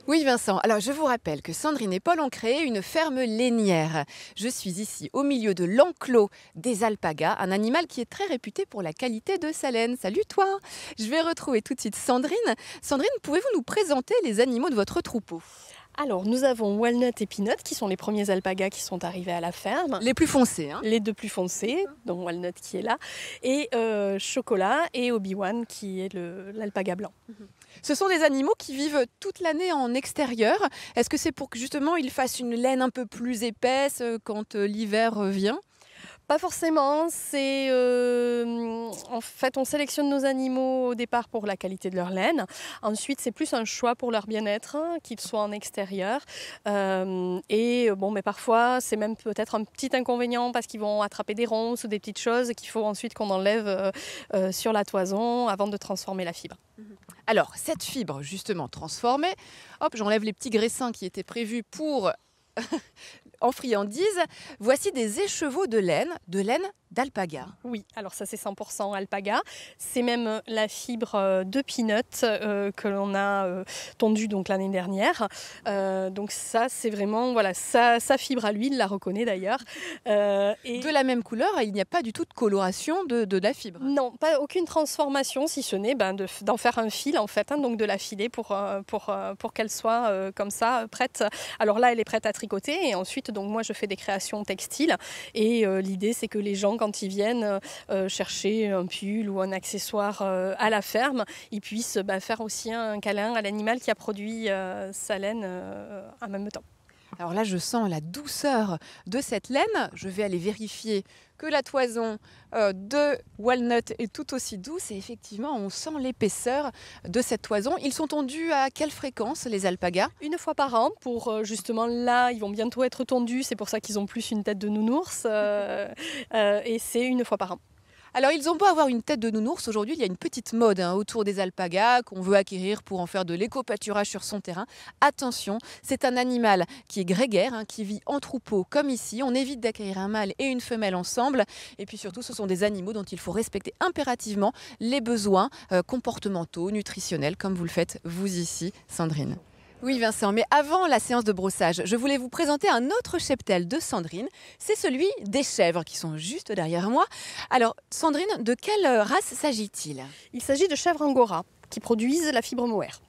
Oui Vincent, alors je vous rappelle que Sandrine et Paul ont créé une ferme lainière. Je suis ici au milieu de l'enclos des alpagas, un animal qui est très réputé pour la qualité de sa laine. Salut toi. Je vais retrouver tout de suite Sandrine. Sandrine, pouvez-vous nous présenter les animaux de votre troupeau? Alors, nous avons Walnut et Peanut, qui sont les premiers alpagas qui sont arrivés à la ferme. Les plus foncés, hein? Les deux plus foncés, dont Walnut qui est là, et Chocolat et Obi-Wan qui est l'alpaga blanc. Ce sont des animaux qui vivent toute l'année en extérieur. Est-ce que c'est pour que justement ils fassent une laine un peu plus épaisse quand l'hiver vient? Pas forcément, en fait on sélectionne nos animaux au départ pour la qualité de leur laine. Ensuite c'est plus un choix pour leur bien-être, hein, qu'ils soient en extérieur. Mais parfois c'est même peut-être un petit inconvénient parce qu'ils vont attraper des ronces ou des petites choses qu'il faut ensuite qu'on enlève sur la toison avant de transformer la fibre. Alors cette fibre justement transformée, hop, j'enlève les petits graissins qui étaient prévus pour en friandise. Voici des écheveaux de laine d'alpaga. Oui, alors ça c'est 100% alpaga. C'est même la fibre de Peanut que l'on a tondue donc l'année dernière. Donc ça c'est vraiment voilà sa fibre à lui, il la reconnaît d'ailleurs. De la même couleur, il n'y a pas du tout de coloration de la fibre. Non, pas aucune transformation si ce n'est d'en faire un fil en fait, hein, donc de la filer pour qu'elle soit comme ça prête. Alors là elle est prête à tricoter et ensuite donc moi je fais des créations textiles et l'idée c'est que les gens quand ils viennent chercher un pull ou un accessoire à la ferme, ils puissent faire aussi un câlin à l'animal qui a produit sa laine en même temps. Alors là, je sens la douceur de cette laine. Je vais aller vérifier que la toison de Walnut est tout aussi douce. Et effectivement, on sent l'épaisseur de cette toison. Ils sont tondus à quelle fréquence, les alpagas? Une fois par an, pour justement là, ils vont bientôt être tondus. C'est pour ça qu'ils ont plus une tête de nounours. Et c'est une fois par an. Alors, ils ont beau avoir une tête de nounours, aujourd'hui, il y a une petite mode autour des alpagas qu'on veut acquérir pour en faire de l'éco-pâturage sur son terrain. Attention, c'est un animal qui est grégaire, qui vit en troupeau comme ici. On évite d'acquérir un mâle et une femelle ensemble. Et puis surtout, ce sont des animaux dont il faut respecter impérativement les besoins comportementaux, nutritionnels, comme vous le faites vous ici, Sandrine. Oui Vincent, mais avant la séance de brossage, je voulais vous présenter un autre cheptel de Sandrine. C'est celui des chèvres qui sont juste derrière moi. Alors Sandrine, de quelle race s'agit-il? Il s'agit de chèvres angora qui produisent la fibre mohair.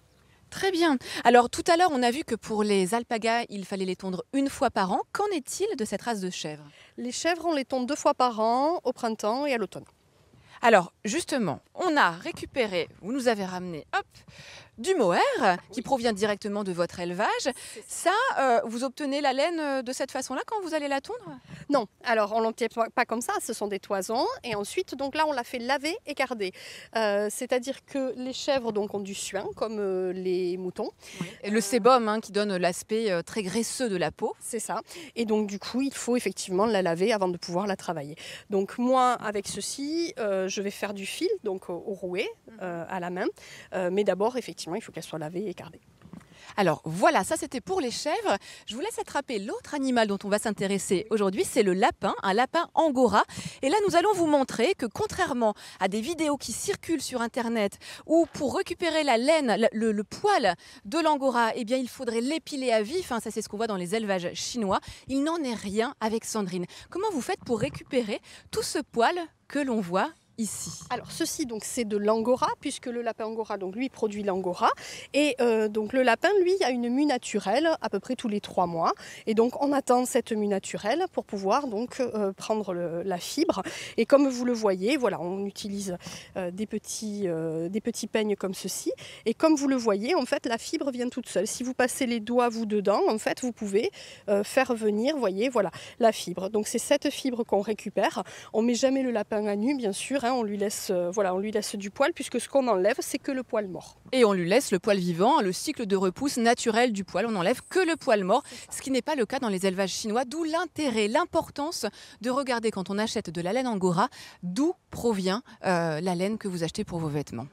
Très bien. Alors tout à l'heure, on a vu que pour les alpagas, il fallait les tondre une fois par an. Qu'en est-il de cette race de chèvres? Les chèvres, on les tond 2 fois par an, au printemps et à l'automne. Alors justement, on a récupéré, vous nous avez ramené, hop, du mohair qui provient directement de votre élevage. Ça, vous obtenez la laine de cette façon-là quand vous allez la tondre? Non, alors on ne l'obtient pas comme ça, ce sont des toisons et ensuite donc là on la fait laver et garder. C'est-à-dire que les chèvres donc ont du suin comme les moutons. Oui. Et le sébum qui donne l'aspect très graisseux de la peau. C'est ça. Et donc du coup il faut effectivement la laver avant de pouvoir la travailler. Donc moi avec ceci je vais faire du fil donc au rouet à la main. Mais d'abord effectivement il faut qu'elle soit lavée et gardée. Alors voilà, ça c'était pour les chèvres. Je vous laisse attraper l'autre animal dont on va s'intéresser aujourd'hui, c'est le lapin, un lapin angora. Et là nous allons vous montrer que contrairement à des vidéos qui circulent sur internet où pour récupérer la laine, le poil de l'angora, eh bien il faudrait l'épiler à vif, ça c'est ce qu'on voit dans les élevages chinois. Il n'en est rien avec Sandrine. Comment vous faites pour récupérer tout ce poil que l'on voit ici? Alors ceci donc c'est de l'angora puisque le lapin angora donc lui produit l'angora et donc le lapin lui a une mue naturelle à peu près tous les 3 mois et donc on attend cette mue naturelle pour pouvoir donc prendre la fibre et comme vous le voyez voilà on utilise des petits peignes comme ceci et comme vous le voyez en fait la fibre vient toute seule. Si vous passez les doigts vous dedans en fait vous pouvez faire venir voyez voilà la fibre. Donc c'est cette fibre qu'on récupère. On met jamais le lapin à nu bien sûr. On lui laisse du poil puisque ce qu'on enlève c'est que le poil mort. Et on lui laisse le poil vivant, le cycle de repousse naturel du poil, on n'enlève que le poil mort, ce qui n'est pas le cas dans les élevages chinois, d'où l'intérêt, l'importance de regarder quand on achète de la laine angora, d'où provient la laine que vous achetez pour vos vêtements.